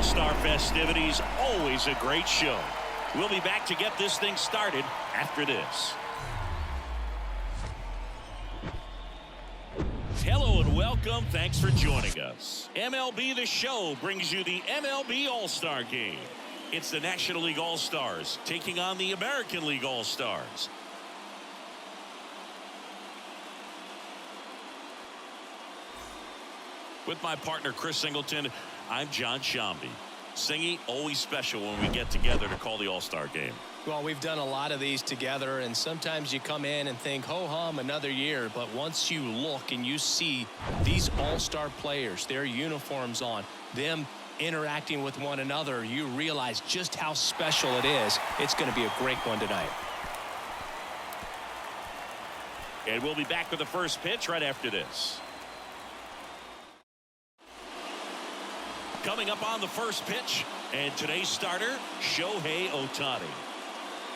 All-Star festivities, always a great show. We'll be back to get this thing started after this. Hello and welcome. Thanks for joining us. MLB The Show brings you the MLB All-Star Game. It's the National League All-Stars taking on the American League All-Stars. With my partner, Chris Singleton, I'm John Shambi. Singy, always special when we get together to call the All-Star Game. Well, we've done a lot of these together, and sometimes you come in and think, ho-hum, another year. But once you look and you see these all-star players, their uniforms on, them interacting with one another, you realize just how special it is. It's going to be a great one tonight. And we'll be back with the first pitch right after this. Coming up on the first pitch, and today's starter, Shohei Ohtani.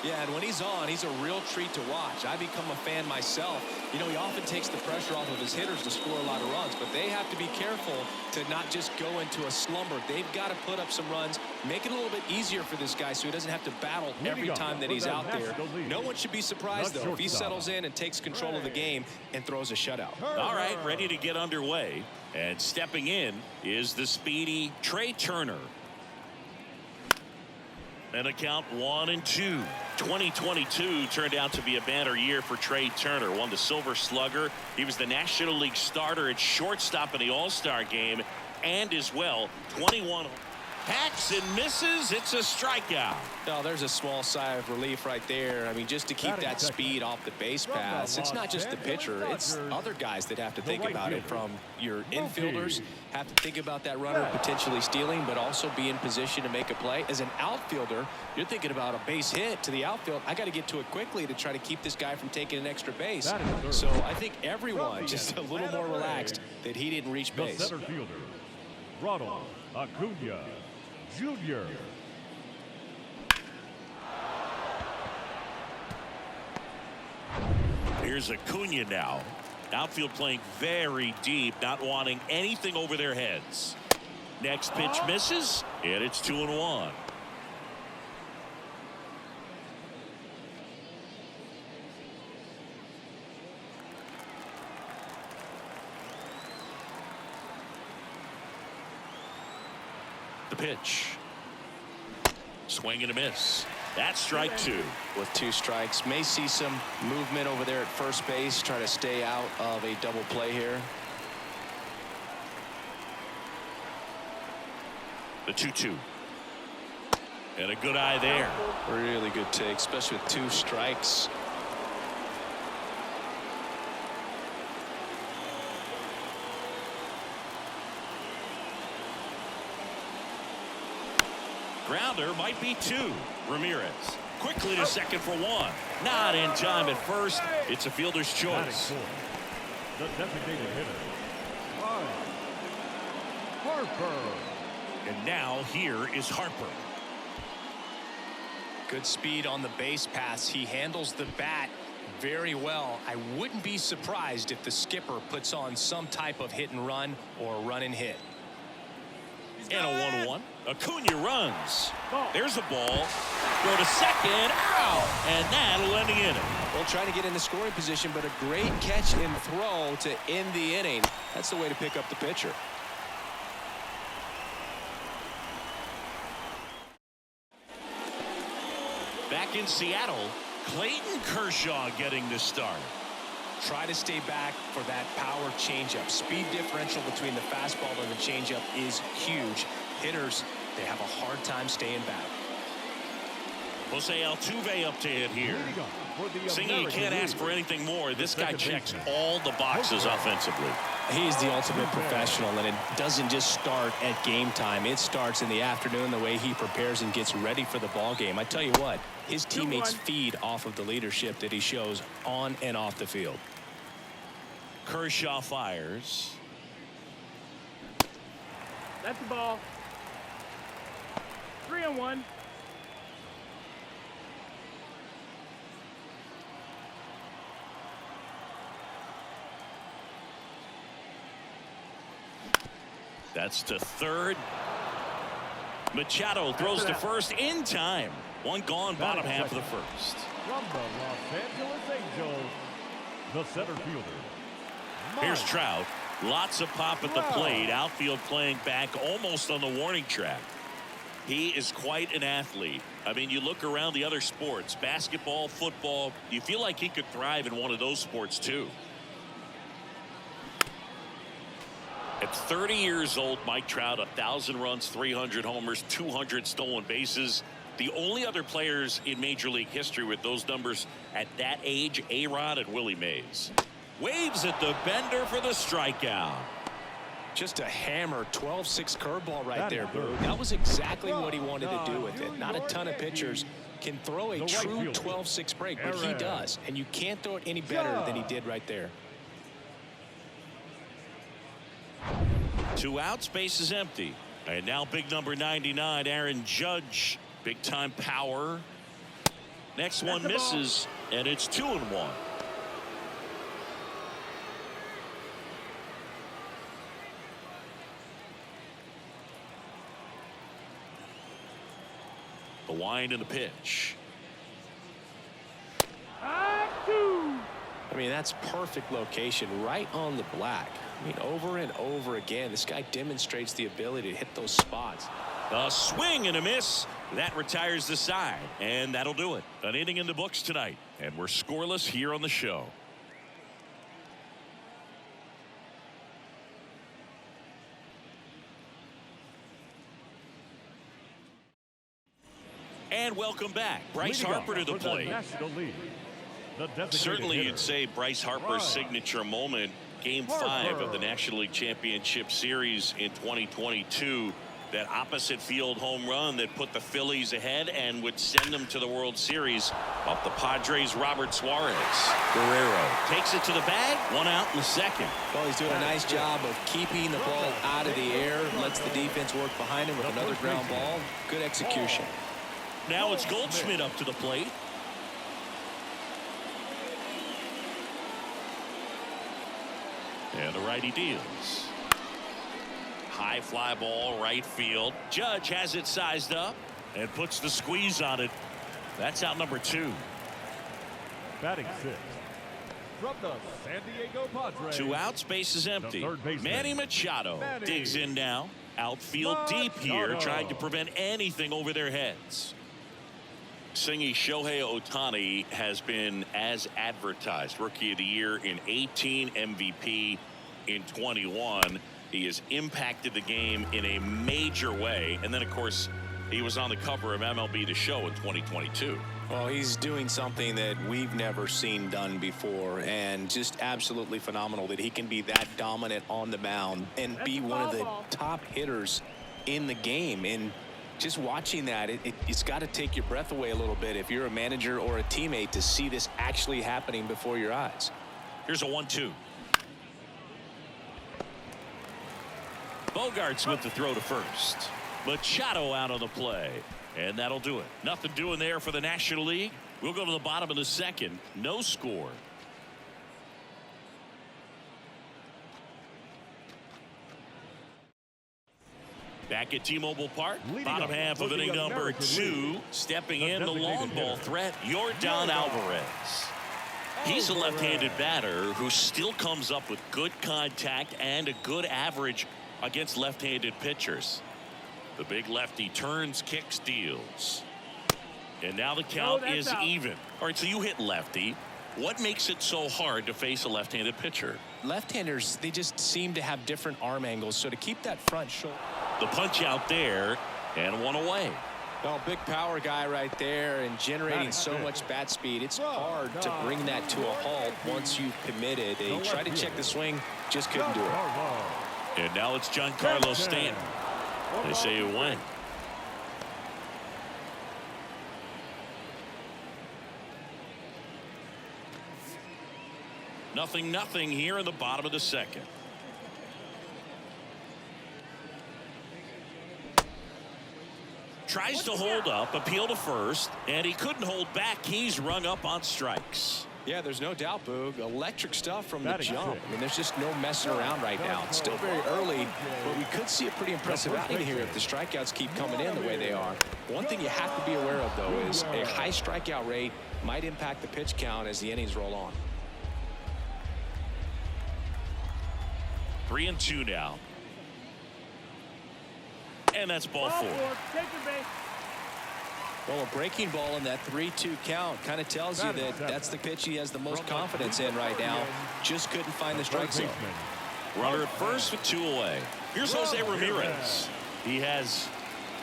Yeah, and when he's on, he's a real treat to watch. I become a fan myself. You know, he often takes the pressure off of his hitters to score a lot of runs, but they have to be careful to not just go into a slumber. They've got to put up some runs, make it a little bit easier for this guy so he doesn't have to battle every time that he's out there. No one should be surprised, though, if he settles in and takes control of the game and throws a shutout. All right, ready to get underway. And stepping in is the speedy Trey Turner. And a count 1-2. 2022 turned out to be a banner year for Trey Turner. Won the Silver Slugger. He was the National League starter at shortstop in the All-Star game. And as well, 21 hacks and misses. It's a strikeout. No, there's a small sigh of relief right there. I mean, just to keep that speed off the base paths. It's not just the pitcher. It's other guys that have to think about it. From your infielders have to think about that runner potentially stealing, but also be in position to make a play. As an outfielder, you're thinking about a base hit to the outfield. I got to get to it quickly to try to keep this guy from taking an extra base. So I think everyone just a little more relaxed that he didn't reach base. The center fielder, Ronald Acuna Jr. Here's Acuna now. Outfield playing very deep, not wanting anything over their heads. Next pitch misses, and it's 2-1. The pitch. Swing and a miss. That's strike two. With 2 strikes, may see some movement over there at first base, try to stay out of a double play here. The 2-2. And a good eye there. Really good take, especially with 2 strikes. Grounder might be 2. Ramirez quickly to second for 1. Not in time at first. It's a fielder's choice. The designated hitter, Harper. And now here is Harper. Good speed on the base pass. He handles the bat very well. I wouldn't be surprised if the skipper puts on some type of hit and run or run and hit. And a 1-1. Acuna runs. There's a ball. Throw to second. Out. And that'll end the inning. Well, trying to get in the scoring position, but a great catch and throw to end the inning. That's the way to pick up the pitcher. Back in Seattle, Clayton Kershaw getting the start. Try to stay back for that power changeup. Speed differential between the fastball and the changeup is huge. Hitters, they have a hard time staying back. Jose Altuve up to hit here. Singy, you can't ask for anything more. This guy checks all the boxes offensively. He's the ultimate professional, and it doesn't just start at game time. It starts in the afternoon, the way he prepares and gets ready for the ball game. I tell you what, his teammates feed off of the leadership that he shows on and off the field. Kershaw fires. That's the ball. 3-1. That's to third. Machado throws to first in time. One gone, bottom half of the first. From the Los Angeles Angels, the center fielder. Here's Trout. Lots of pop at the plate. Outfield playing back almost on the warning track. He is quite an athlete. I mean, you look around the other sports, basketball, football, you feel like he could thrive in one of those sports too. At 30 years old, Mike Trout, 1,000 runs, 300 homers, 200 stolen bases. The only other players in Major League history with those numbers at that age, A-Rod and Willie Mays. Waves at the bender for the strikeout. Just a hammer 12-6 curveball right there, Boo. That was exactly what he wanted to do with it. Not a ton of pitchers can throw a true 12-6 break, but he does. And you can't throw it any better than he did right there. 2 outs, base is empty. And now big number 99, Aaron Judge. Big time power. Next one misses, and it's 2-1. The wind and the pitch. I mean, that's perfect location, right on the black. I mean, over and over again, this guy demonstrates the ability to hit those spots. A swing and a miss. That retires the side, and that'll do it. An inning in the books tonight, and we're scoreless here on the show. And welcome back. Bryce Harper to the plate. Certainly you'd say Bryce Harper's signature moment, Game 5 of the National League Championship Series in 2022. That opposite field home run that put the Phillies ahead and would send them to the World Series. Off the Padres, Robert Suarez. Guerrero takes it to the bag. 1 out in the second. Well, he's doing a nice job of keeping the ball out of the air. Lets the defense work behind him with another ground ball. Good execution. Now it's Goldschmidt up to the plate. And the righty deals. High fly ball, right field. Judge has it sized up and puts the squeeze on it. That's out number 2. Batting 6. From the San Diego Padres. 2 outs, base is empty. Manny Machado digs in now. Outfield deep here, trying to prevent anything over their heads. Singy, Shohei Ohtani has been as advertised. Rookie of the Year in 18, MVP in 21. He has impacted the game in a major way. And then, of course, he was on the cover of MLB The Show in 2022. Well, he's doing something that we've never seen done before, and just absolutely phenomenal that he can be that dominant on the mound and be one of the top hitters in the game. And just watching that, it's got to take your breath away a little bit if you're a manager or a teammate to see this actually happening before your eyes. Here's a 1-2. Bogarts with the throw to first. Machado out on the play. And that'll do it. Nothing doing there for the National League. We'll go to the bottom of the second. No score. Back at T-Mobile Park. Bottom half of inning number 2. Stepping in the long ball threat, Yordan Alvarez. He's a left-handed batter who still comes up with good contact and a good average against left-handed pitchers. The big lefty turns, kicks, deals. And now the count is even. All right, so you hit lefty. What makes it so hard to face a left-handed pitcher? Left-handers, they just seem to have different arm angles. So to keep that front shoulder. The punch out there, and 1 away. Well, big power guy right there and generating so much bat speed. It's hard to bring that to a halt once you've committed. They tried to check the swing, just couldn't do it. And now it's Giancarlo Stanton. They say it went. Nothing here in the bottom of the second. Tries to hold up, appeal to first, and he couldn't hold back. He's rung up on strikes. Yeah, there's no doubt, Boog. Electric stuff from the Batting jump. six. I mean, there's just no messing around right now. It's still very early, but we could see a pretty impressive outing here if the strikeouts keep coming in the way they are. One thing you have to be aware of, though, is a high strikeout rate might impact the pitch count as the innings roll on. 3-2 now. And that's ball four. Well, a breaking ball in that 3-2 count kind of tells you that that's the pitch he has the most confidence in right now. Just couldn't find the strike zone. Runner at first with 2 away. Here's Jose Ramirez. He has,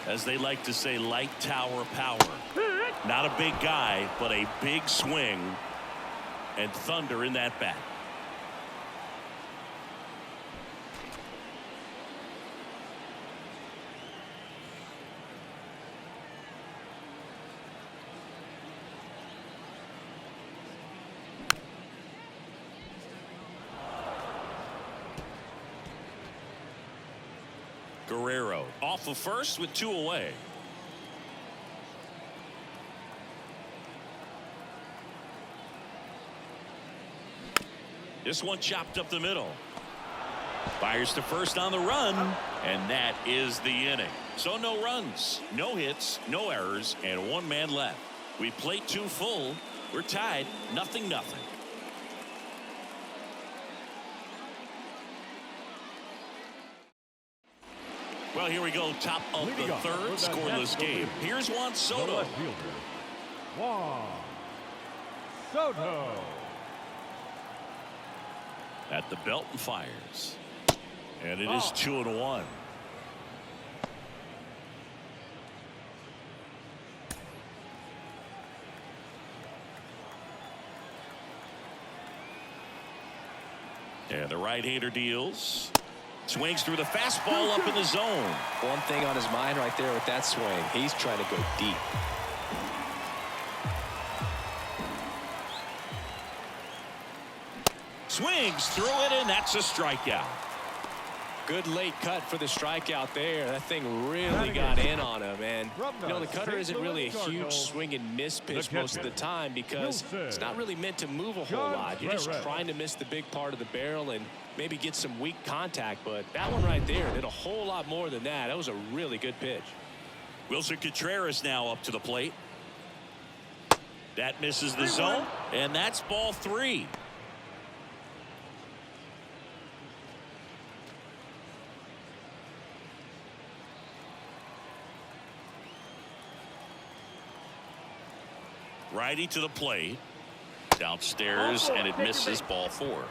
as they like to say, light tower power. Not a big guy, but a big swing and thunder in that bat. Guerrero off of first with 2 away. This one chopped up the middle. Fires to first on the run, and that is the inning. So no runs, no hits, no errors, and 1 man left. We played 2 full. We're tied, 0-0. Well, here we go, top of the third, scoreless game. Here's Juan Soto. Juan Soto. At the belt and fires. And it is 2-1. And the right-hander deals. Swings through the fastball up in the zone. One thing on his mind right there with that swing, he's trying to go deep. Swings through it, and that's a strikeout. Good late cut for the strikeout there. That thing really got in on him. And, you know, the cutter isn't really a huge swing and miss pitch most of the time because it's not really meant to move a whole lot. You're just trying to miss the big part of the barrel and maybe get some weak contact. But that one right there did a whole lot more than that. That was a really good pitch. Wilson Contreras now up to the plate. That misses the zone, and that's ball 3. Righty to the plate. Downstairs, and it misses ball 4.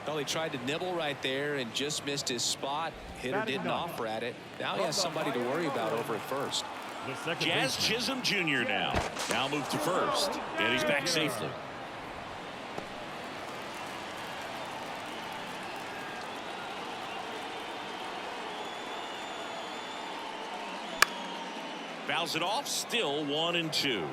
Well, he tried to nibble right there and just missed his spot. Hitter didn't offer at it. Now he has somebody to worry about over at first. Jazz Chisholm Jr. now moved to first, and he's back safely. Fouls it off, still 1-2.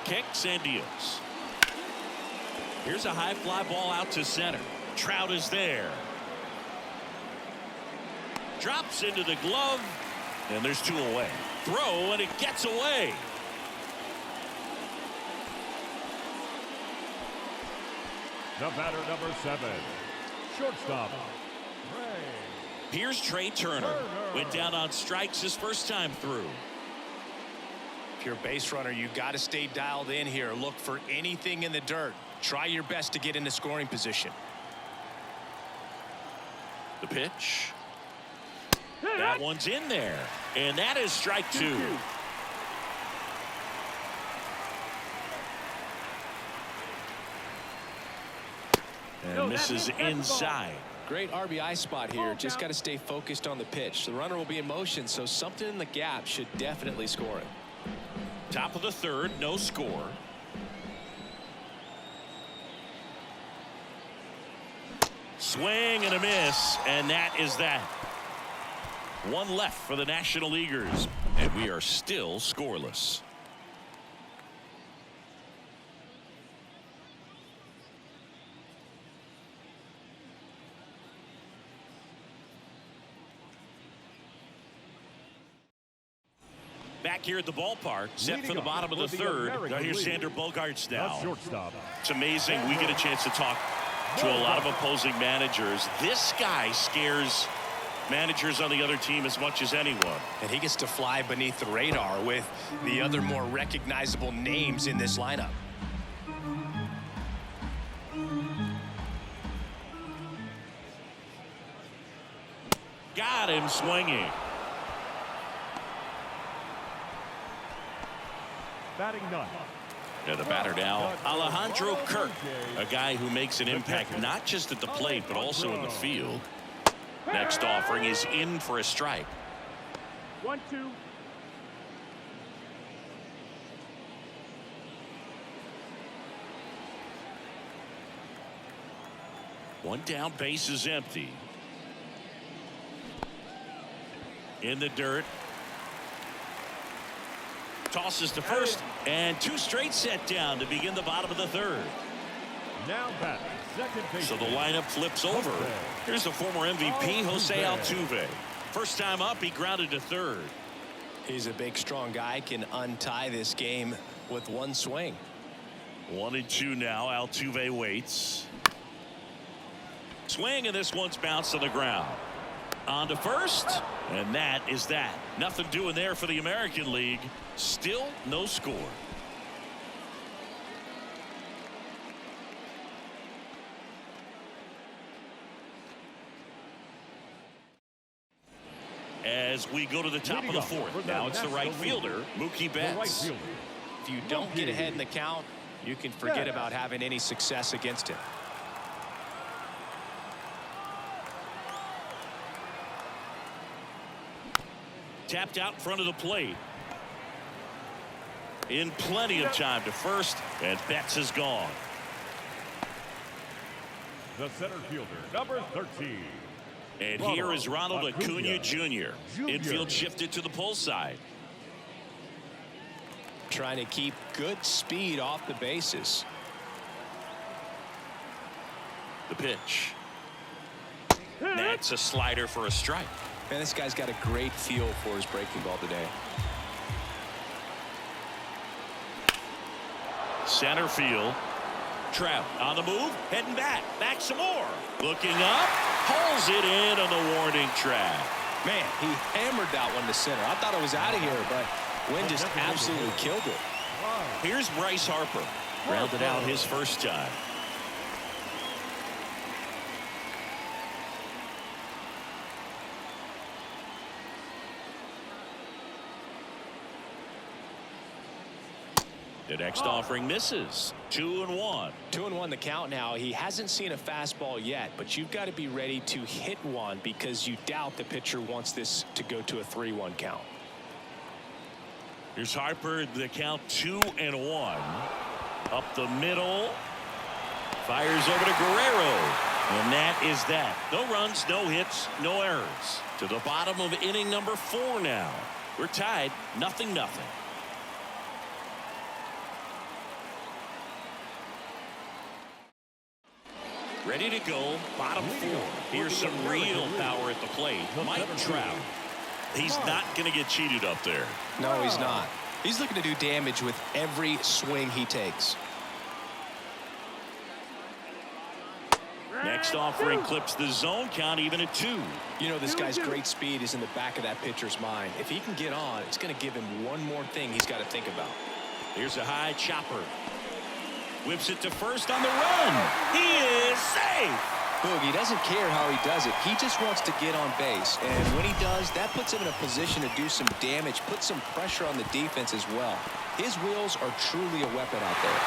Kicks and deals. Here's a high fly ball out to center. Trout is there. Drops into the glove, and there's 2 away. Throw, and it gets away. The batter, number 7, shortstop, Here's Trey Turner. Went down on strikes his first time through. If you're a base runner, you got to stay dialed in here. Look for anything in the dirt. Try your best to get into scoring position. The pitch. That one's in there, and that is strike 2. And misses inside. Great RBI spot here. Just got to stay focused on the pitch. The runner will be in motion, so something in the gap should definitely score it. Top of the third, no score. Swing and a miss, and that is that. 1 left for the National Leaguers, and we are still scoreless. Back here at the ballpark, set for the bottom of the third. Now here's Xander Bogaerts now. Shortstop. It's amazing we get a chance to talk to a lot of opposing managers. This guy scares managers on the other team as much as anyone. And he gets to fly beneath the radar with the other more recognizable names in this lineup. Got him swinging. Batting ninth. And the batter now, Alejandro Kirk, a guy who makes an impact not just at the plate but also in the field. Next offering is in for a strike. 1-2. One down, base is empty. In the dirt. Tosses to first, and two straight set down to begin the bottom of the third. Now batting second base. So the lineup flips over. Here's the former MVP, Jose Altuve. First time up, he grounded to third. He's a big, strong guy, can untie this game with one swing. 1-2 now. Altuve waits. Swing, and this one's bounced on the ground. On to first, and that is that. Nothing doing there for the American League. Still no score. As we go to the top of the fourth, now it's the right fielder, Mookie Betts. If you don't get ahead in the count, you can forget about having any success against him. Tapped out in front of the plate. In plenty of time to first, and Betts is gone. The center fielder, number 13. And here is Ronald Acuna Jr. Infield shifted to the pull side. Trying to keep good speed off the bases. The pitch. That's a slider for a strike. Man, this guy's got a great feel for his breaking ball today. Center field. Trout on the move, heading back some more. Looking up, pulls it in on the warning track. Man, he hammered that one to center. I thought it was out of here, but wind just absolutely killed it. Here's Bryce Harper. Grounded out his first time. The next offering misses. 2-1. 2-1 the count now. He hasn't seen a fastball yet, but you've got to be ready to hit one because you doubt the pitcher wants this to go to a 3-1 count. Here's Harper. The count 2-1. Up the middle. Fires over to Guerrero. And that is that. No runs, no hits, no errors. To the bottom of inning number 4 now. We're tied 0-0. Ready to go, bottom 4. Here's some real power at the plate. Mike Trout. He's not going to get cheated up there. No, he's not. He's looking to do damage with every swing he takes. Next offering clips the zone count even at 2. You know, this guy's great speed is in the back of that pitcher's mind. If he can get on, it's going to give him one more thing he's got to think about. Here's a high chopper. Whips it to first on the run. He is safe. Boogie doesn't care how he does it. He just wants to get on base. And when he does, that puts him in a position to do some damage, put some pressure on the defense as well. His wheels are truly a weapon out there.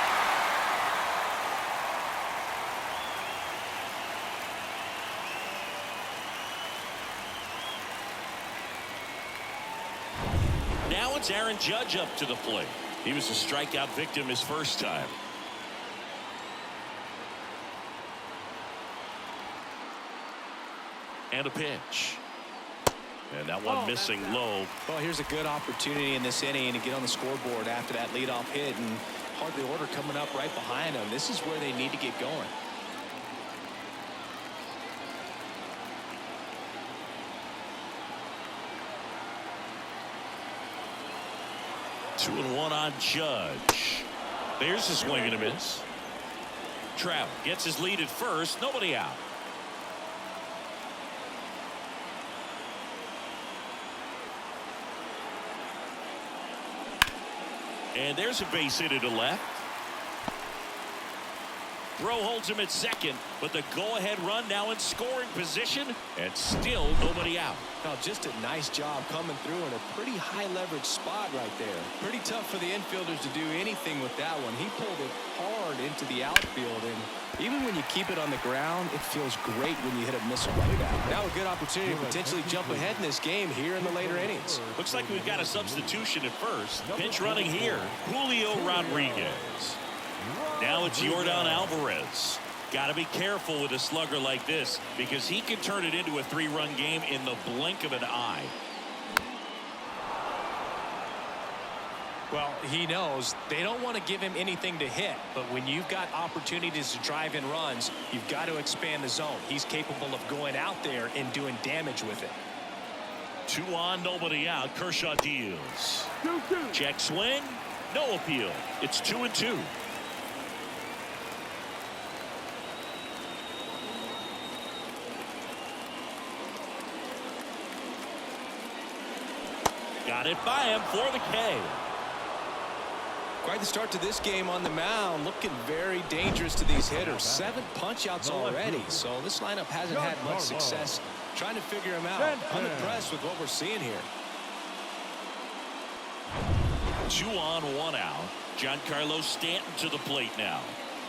Now it's Aaron Judge up to the plate. He was a strikeout victim his first time. And a pitch. And that one missing low. Well, here's a good opportunity in this inning to get on the scoreboard after that leadoff hit, and hardly order coming up right behind them. This is where they need to get going. 2-1 on Judge. There's a swing and a miss. Trout gets his lead at first. Nobody out. And there's a base hit to left. Throw holds him at second, but the go-ahead run now in scoring position, and still nobody out. Now, just a nice job coming through in a pretty high leverage spot right there. Pretty tough for the infielders to do anything with that one. He pulled it hard into the outfield, and even when you keep it on the ground, it feels great when you hit a missile like that. Now a good opportunity to potentially jump ahead in this game here in the later innings. Looks like we've got a substitution at first. Pinch running here, Julio Rodriguez. Now it's Yordan Alvarez. Got to be careful with a slugger like this because he can turn it into a 3-run game in the blink of an eye. Well, he knows they don't want to give him anything to hit, but when you've got opportunities to drive in runs, you've got to expand the zone. He's capable of going out there and doing damage with it. 2 on, nobody out. Kershaw deals. Check swing, no appeal. It's 2-2. Got it by him for the K. Quite the start to this game on the mound. Looking very dangerous to these hitters. 7 punch-outs already. So this lineup hasn't had much success trying to figure him out. I'm impressed with what we're seeing here. 2 on, 1 out. Giancarlo Stanton to the plate now.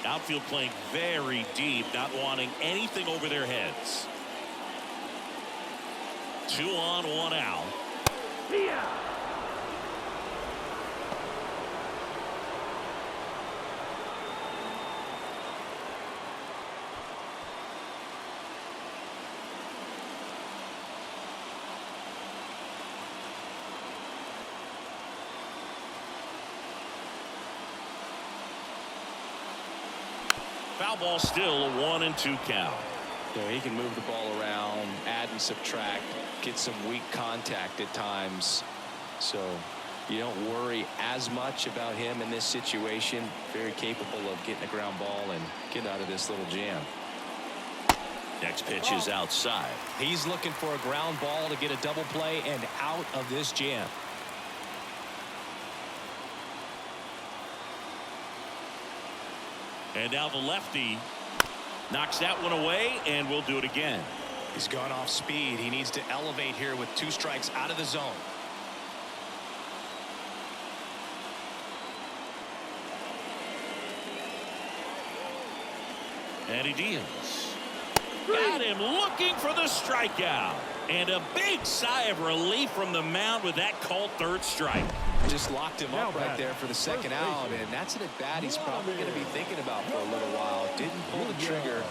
Outfield playing very deep, not wanting anything over their heads. 2 on, 1 out. Foul ball, still a 1-2 count. Yeah, he can move the ball around, add and subtract, get some weak contact at times. So you don't worry as much about him in this situation. Very capable of getting a ground ball and getting out of this little jam. Next pitch is outside. He's looking for a ground ball to get a double play and out of this jam. And now the lefty knocks that one away, and we'll do it again. He's gone off speed. He needs to elevate here with 2 strikes out of the zone. And he deals. Got him looking for the strikeout. And a big sigh of relief from the mound with that called 3rd strike. Just locked him up right there for the 2nd out, and that's an at-bat he's probably going to be thinking about for a little while. Didn't pull the trigger.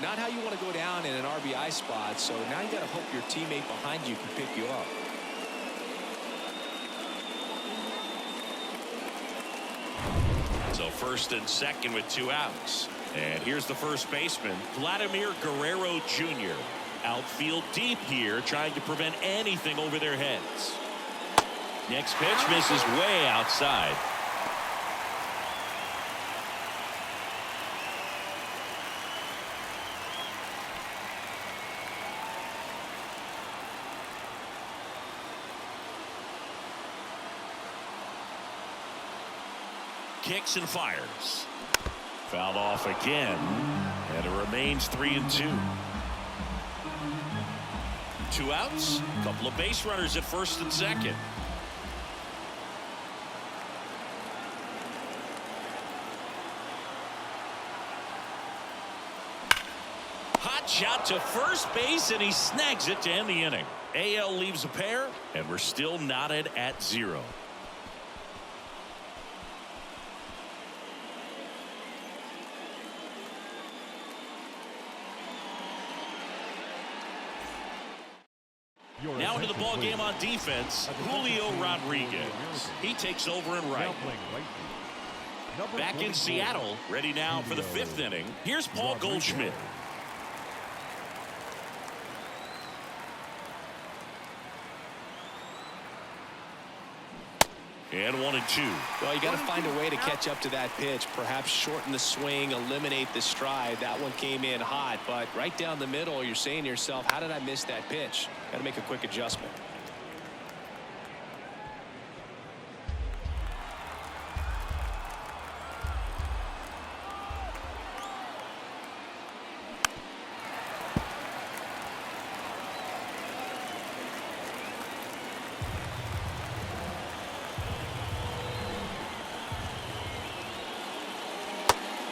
Not how you want to go down in an RBI spot, so now you got to hope your teammate behind you can pick you up. So 1st and 2nd with 2 outs. And here's the first baseman, Vladimir Guerrero Jr. Outfield deep here, trying to prevent anything over their heads. Next pitch misses way outside. Kicks and fires. Fouled off again, and it remains 3-2. 2 outs, a couple of base runners at 1st and 2nd. Hot shot to first base, and he snags it to end the inning. AL leaves a pair, and we're still knotted at 0. Now into the ball game on defense, Julio Rodriguez. He takes over in right. Back in Seattle, ready now for the 5th inning. Here's Paul Goldschmidt. And 1-2. Well, you got to find a way to catch up to that pitch. Perhaps shorten the swing, eliminate the stride. That one came in hot, but right down the middle, you're saying to yourself, how did I miss that pitch? Got to make a quick adjustment.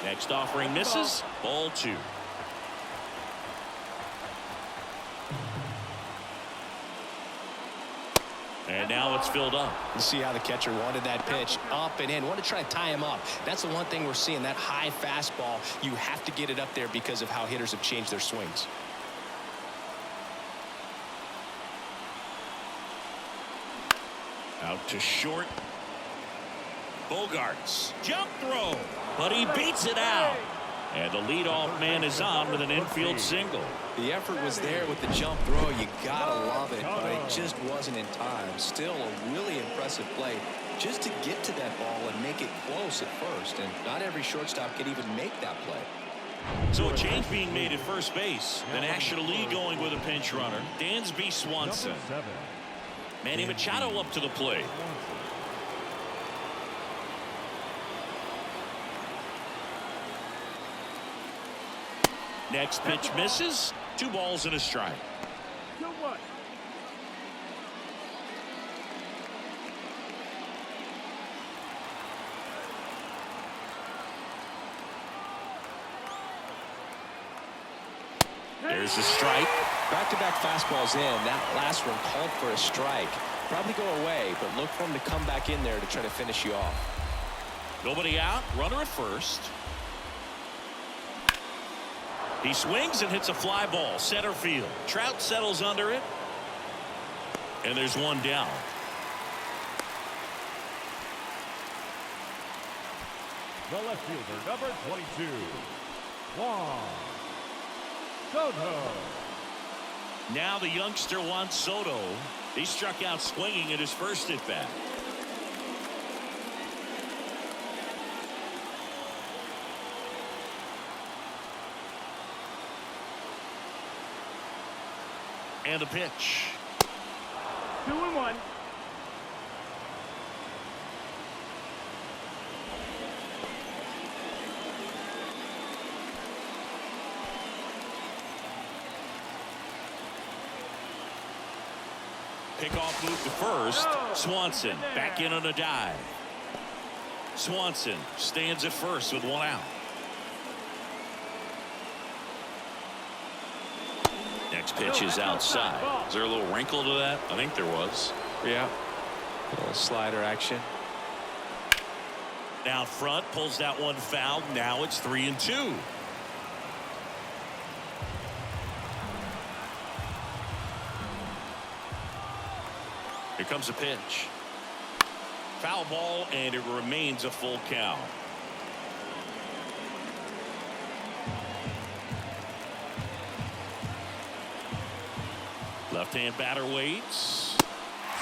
Next offering misses. Ball 2. And now it's filled up. You see how the catcher wanted that pitch up and in. Want to try to tie him up. That's the one thing we're seeing, that high fastball. You have to get it up there because of how hitters have changed their swings. Out to short. Bogarts. Jump throw. But he beats it out. And the leadoff man is on with an infield single. The effort was there with the jump throw. You gotta love it, but it just wasn't in time. Still a really impressive play just to get to that ball and make it close at first. And not every shortstop can even make that play. So a change being made at first base. The National League going with a pinch runner. Dansby Swanson. Manny Machado up to the plate. Next pitch misses. 2 balls and a strike. There's a strike. Back-to-back fastballs in. That last one called for a strike. Probably go away, but look for him to come back in there to try to finish you off. Nobody out. Runner at first. He swings and hits a fly ball. Center field. Trout settles under it. And there's one down. The left fielder, number 22, Juan Soto. Now the youngster Juan Soto. He struck out swinging at his first at bat. And a pitch. 2-1. Pickoff move to first. Swanson back in on a dive. Swanson stands at first with 1 out. Next pitch is outside. Is there a little wrinkle to that? I think there was. Yeah. A little slider action. Down front, pulls that one foul. Now it's 3-2. Here comes a pitch. Foul ball, and it remains a full count. Left-hand batter waits.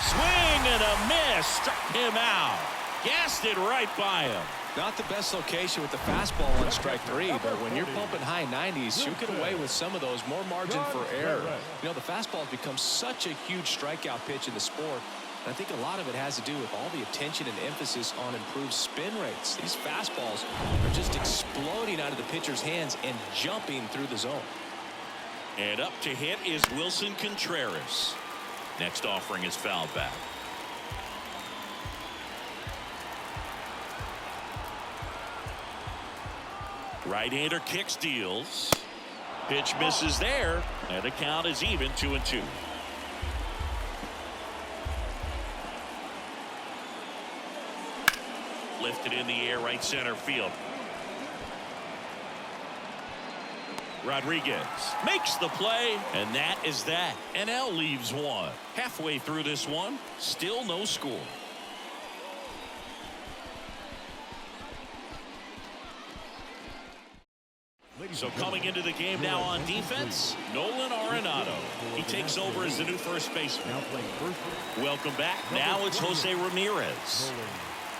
Swing and a miss. Struck him out. Gassed it right by him. Not the best location with the fastball on strike 3, but when you're pumping high 90s, you get away with some of those. More margin for error. You know, the fastball has become such a huge strikeout pitch in the sport. And I think a lot of it has to do with all the attention and emphasis on improved spin rates. These fastballs are just exploding out of the pitcher's hands and jumping through the zone. And up to hit is Wilson Contreras. Next offering is fouled back. Right-hander kicks, deals. Pitch misses there, and the count is even, 2-2. Lifted in the air, right center field. Rodriguez makes the play, and that is that. NL leaves one. Halfway through this one, still no score. So coming into the game now on defense, Nolan Arenado. He takes over as the new first baseman. Welcome back. Now it's Jose Ramirez.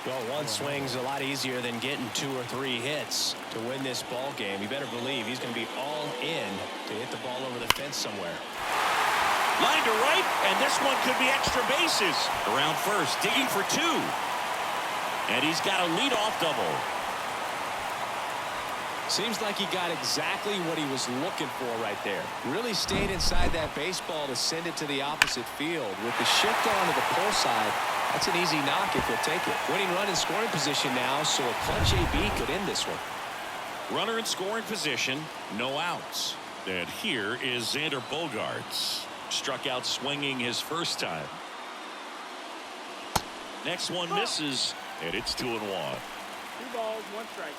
Well, one swing's a lot easier than getting 2 or 3 hits to win this ball game. You better believe he's going to be all in to hit the ball over the fence somewhere. Line to right, and this one could be extra bases. Around first, digging for 2. And he's got a leadoff double. Seems like he got exactly what he was looking for right there. Really stayed inside that baseball to send it to the opposite field. With the shift onto the pull side, that's an easy knock if he'll take it. Winning run in scoring position now, so a clutch AB could end this one. Runner in scoring position, no outs. And here is Xander Bogaerts. Struck out swinging his first time. Next one misses, and it's 2-1. 2 balls, 1 strike.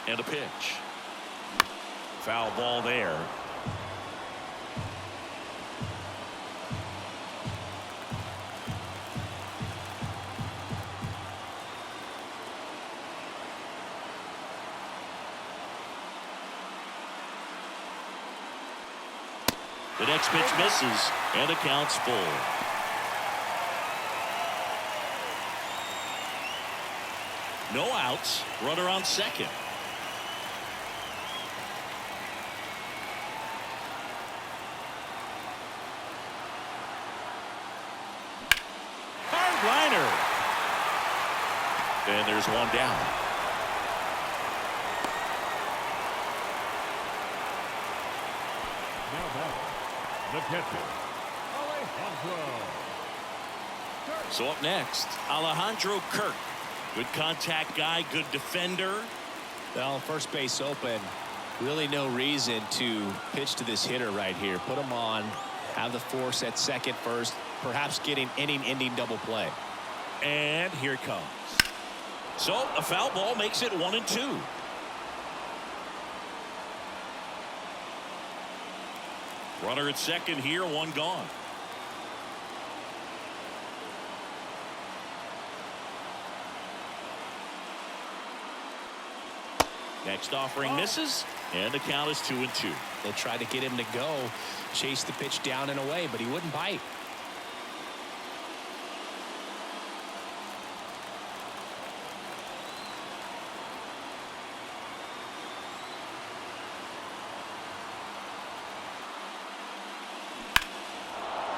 And a pitch. Foul ball there. The next pitch misses, and the count's full. No outs. Runner on second. Liner. And there's one down. Now back, the catcher, Alejandro. So up next, Alejandro Kirk. Good contact guy, good defender. Well, first base open. Really no reason to pitch to this hitter right here. Put him on, have the force at second first, perhaps getting inning-ending double play. And here it comes. So a foul ball makes it 1-2. Runner at second here, 1 gone. Next offering misses, and the count is 2-2. They tried to get him to go, chase the pitch down and away, but he wouldn't bite.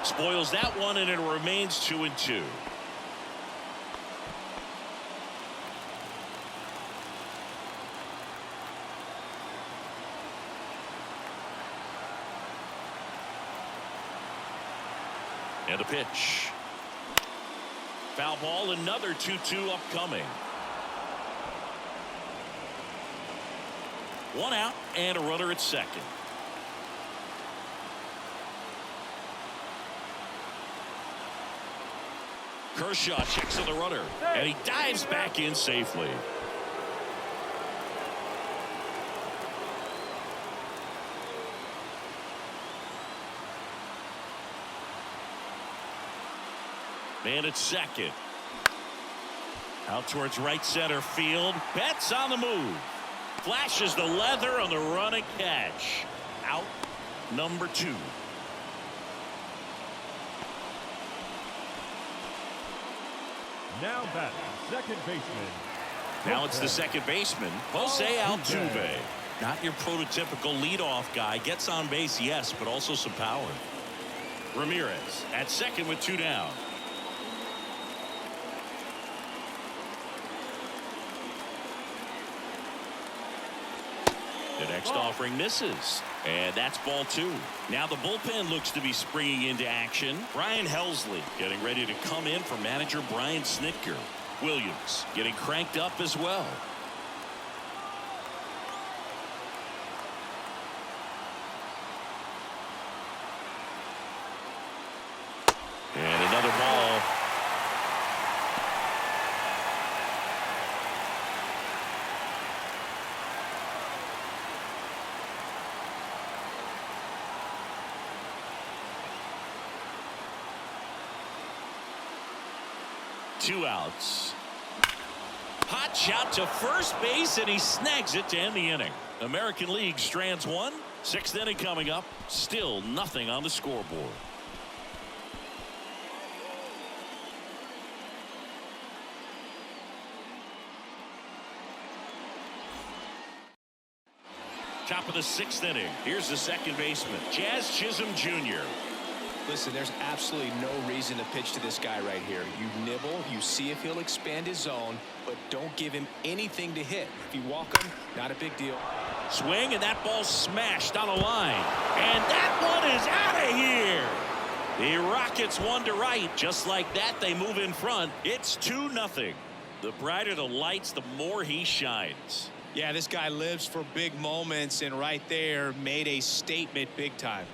Spoils that one, and it remains 2-2. And a pitch. Foul ball, another 2-2 upcoming. 1 out and a runner at second. Kershaw checks on the runner, and he dives back in safely. Man at second. Out towards right center field. Betts on the move. Flashes the leather on the run and catch. Out number 2. Now batting, second baseman. Now it's the second baseman, Jose Altuve. Not your prototypical leadoff guy. Gets on base, yes, but also some power. Ramirez at second with 2 down. The next offering misses, and that's ball 2. Now the bullpen looks to be springing into action. Brian Helsley getting ready to come in for manager Brian Snitker. Williams getting cranked up as well. And another ball. 2 outs. Hot shot to first base, and he snags it to end the inning. American League strands one. 6th inning coming up. Still nothing on the scoreboard. Top of the 6th inning. Here's the second baseman, Jazz Chisholm Jr. Listen, there's absolutely no reason to pitch to this guy right here. You nibble, you see if he'll expand his zone, but don't give him anything to hit. If you walk him, not a big deal. Swing, and that ball smashed on a line. And that one is out of here. The Rockets one to right. Just like that, they move in front. It's 2-0. The brighter the lights, the more he shines. Yeah, this guy lives for big moments, and right there made a statement big time.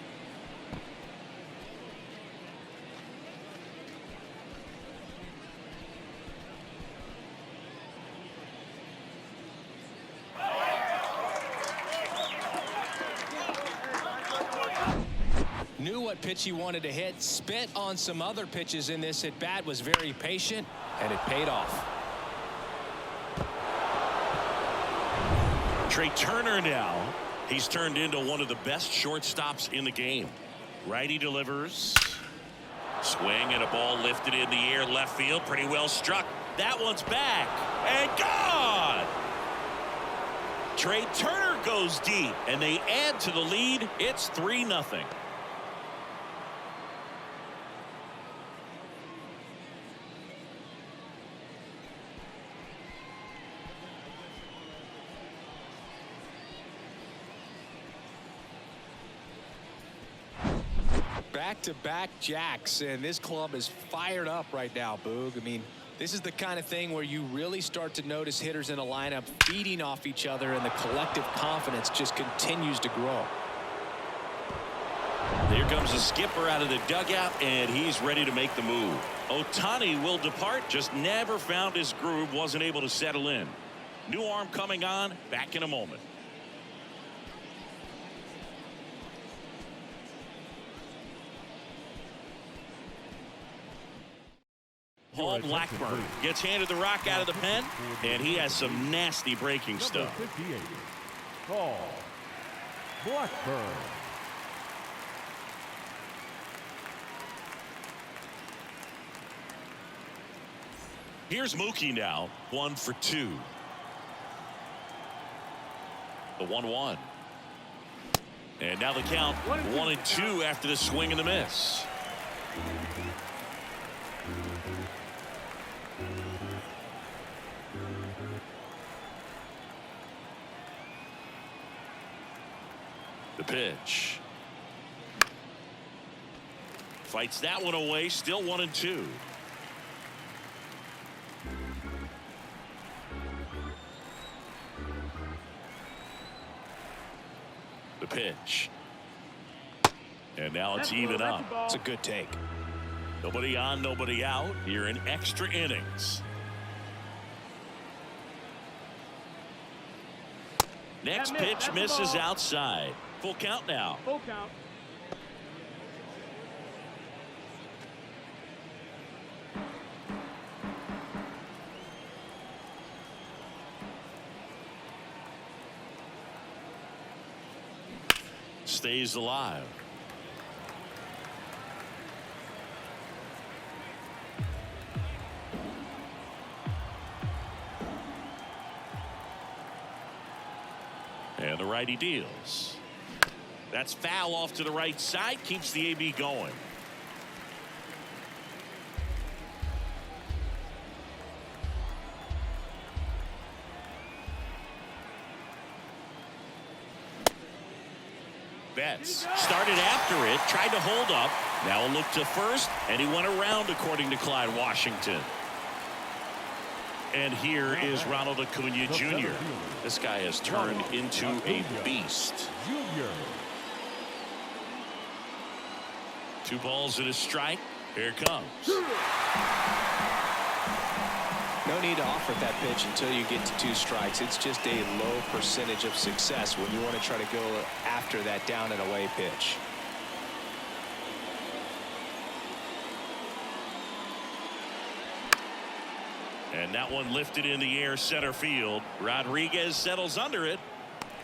Knew what pitch he wanted to hit, spent on some other pitches in this at bat, was very patient, and it paid off. Trey Turner now. He's turned into one of the best shortstops in the game. Righty delivers. Swing, and a ball lifted in the air left field. Pretty well struck. That one's back and gone. Trey Turner goes deep, and they add to the lead. It's 3-0. Back-to-back jacks, and this club is fired up right now, Boog. I mean, this is the kind of thing where you really start to notice hitters in a lineup feeding off each other, and the collective confidence just continues to grow. Here comes the skipper out of the dugout, and he's ready to make the move. Ohtani will depart. Just never found his groove. Wasn't able to settle in. New arm coming on. Back in a moment. Paul Blackburn gets handed the rock out of the pen, and he has some nasty breaking stuff. 58, Paul Blackburn. Here's Mookie now, 1 for 2. The 1-1. And now the count, 1-2 after the swing and the miss. The pitch. Fights that one away, still 1-2. The pitch. And now it's even up. It's a good take. Nobody on, nobody out here in extra innings. Next pitch misses outside. Full count now. Full count. Stays alive. And the righty deals. That's foul off to the right side. Keeps the AB going. Betts started after it, tried to hold up. Now a look to first, and he went around, according to Clyde Washington. And here is Ronald Acuna Jr. This guy has turned into a beast. Junior. 2 balls and a strike. Here it comes. No need to offer that pitch until you get to 2 strikes. It's just a low percentage of success when you want to try to go after that down and away pitch. And that one lifted in the air center field. Rodriguez settles under it,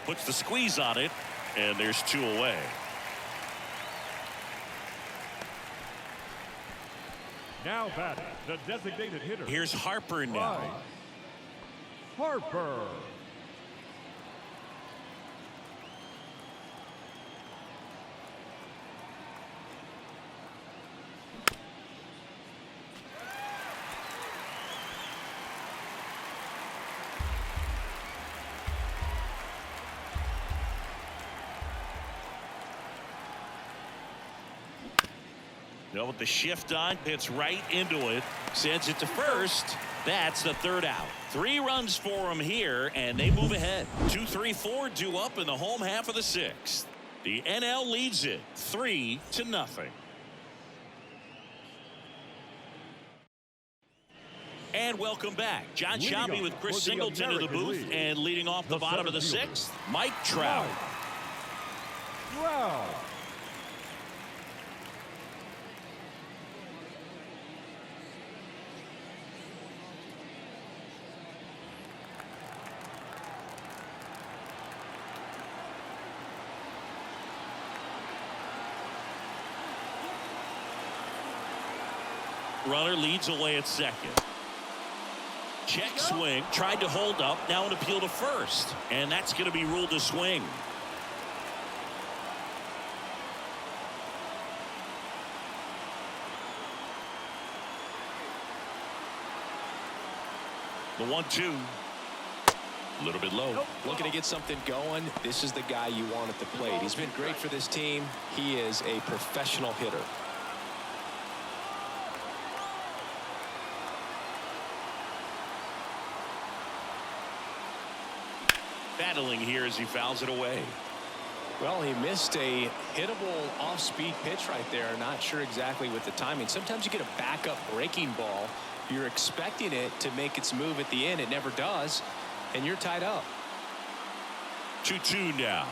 puts the squeeze on it, and there's 2 away. Now batting, the designated hitter. Here's Harper now. Bryce Harper. Now with the shift on, hits right into it, sends it to first. That's the 3rd out. 3 runs for him here, and they move ahead. 2-3-4 due up in the home half of the 6th. The NL leads it 3-0. And welcome back. John Shelby with Chris Singleton in the booth, and leading off the bottom of the 6th, Mike Trout. Trout. Runner leads away at second. Check swing, tried to hold up, now an appeal to first, and that's going to be ruled a swing. The 1-2. A little bit low. Looking to get something going. This is the guy you want at the plate. He's been great for this team. He is a professional hitter. Battling here as he fouls it away. Well, he missed a hittable off-speed pitch right there. Not sure exactly with the timing. Sometimes you get a backup breaking ball. You're expecting it to make its move at the end. It never does, and you're tied up. 2-2 now.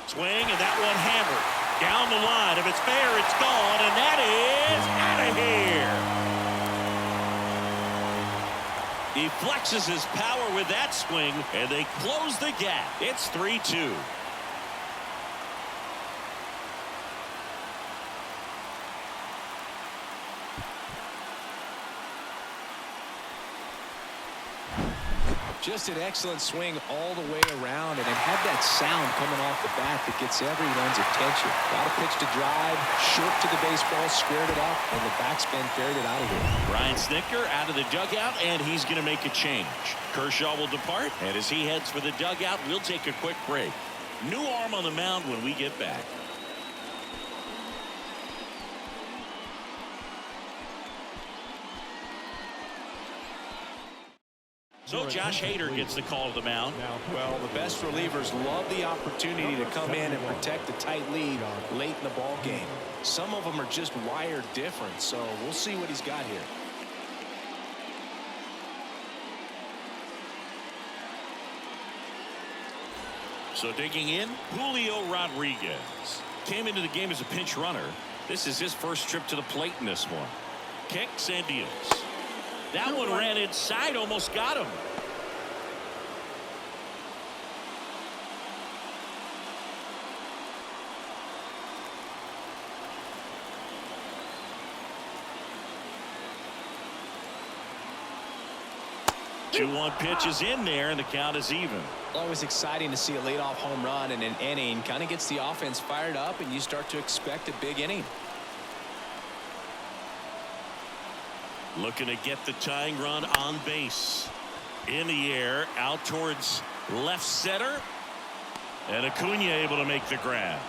Swing, and that one hammered down the line. If it's fair, it's gone, and that is out of here. He flexes his power with that swing, and they close the gap. It's 3-2. Just an excellent swing all the way around, and it had that sound coming off the bat that gets everyone's attention. Got a pitch to drive, short to the baseball, squared it up, and the backspin carried it out of here. Brian Snitker out of the dugout, and he's going to make a change. Kershaw will depart, and as he heads for the dugout, we'll take a quick break. New arm on the mound when we get back. So Josh Hader gets the call to the mound. Well, the best relievers love the opportunity to come in and protect a tight lead late in the ball game. Some of them are just wired different, so we'll see what he's got here. So digging in, Julio Rodriguez came into the game as a pinch runner. This is his first trip to the plate in this one. Kicks and deals. That one ran inside, almost got him. Two-one pitch is in there, and the count is even. Always exciting to see a leadoff home run in an inning. Kind of gets the offense fired up, and you start to expect a big inning. Looking to get the tying run on base. In the air, out towards left center. And Acuna able to make the grab.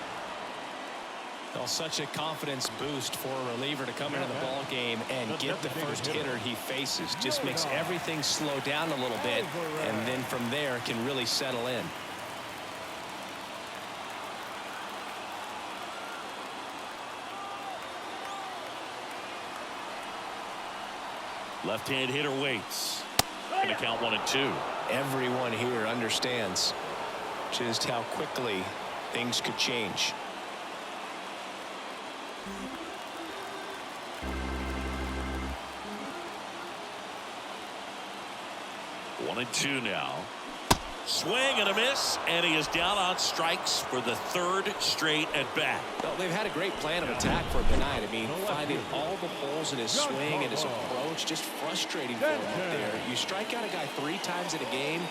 Well, such a confidence boost for a reliever to come into the ball game and get the first hitter he faces. Just makes everything slow down a little bit, and then from there can really settle in. Left-hand hitter waits. Going to count 1-2. Everyone here understands just how quickly things could change. 1-2 now. Swing and a miss, and he is down on strikes for the third straight at bat. Well, they've had a great plan of attack for him tonight. I mean, finding all the holes in his swing and his approach, just frustrating for him up there. You strike out a guy 3 times in a game,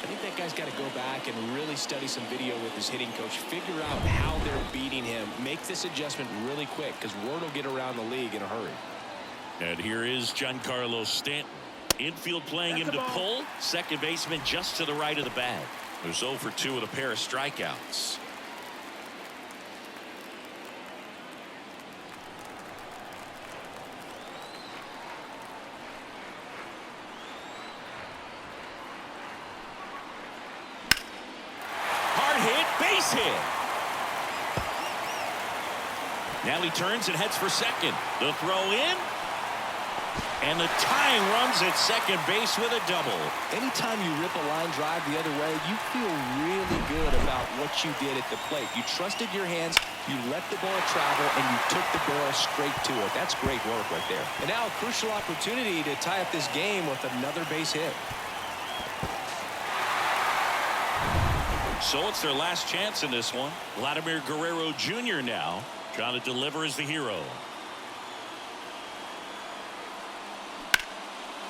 I think that guy's got to go back and really study some video with his hitting coach, figure out how they're beating him, make this adjustment really quick, because word will get around the league in a hurry. And here is Giancarlo Stanton. Infield playing him to pull. Second baseman just to the right of the bag. There's 0 for 2 with a pair of strikeouts. Hard hit, base hit. Now he turns and heads for second. The throw in. And the tying runs at second base with a double. Anytime you rip a line drive the other way, you feel really good about what you did at the plate. You trusted your hands, you let the ball travel, and you took the barrel straight to it. That's great work right there. And now a crucial opportunity to tie up this game with another base hit. So it's their last chance in this one. Vladimir Guerrero Jr. now trying to deliver as the hero.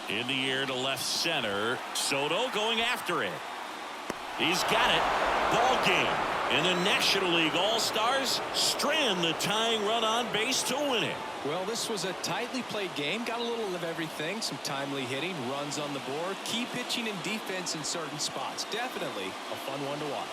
In the air to left center. Soto going after it. He's got it. Ball game. And the National League All-Stars strand the tying run on base to win it. Well, this was a tightly played game. Got a little of everything. Some timely hitting, runs on the board, key pitching and defense in certain spots. Definitely a fun one to watch.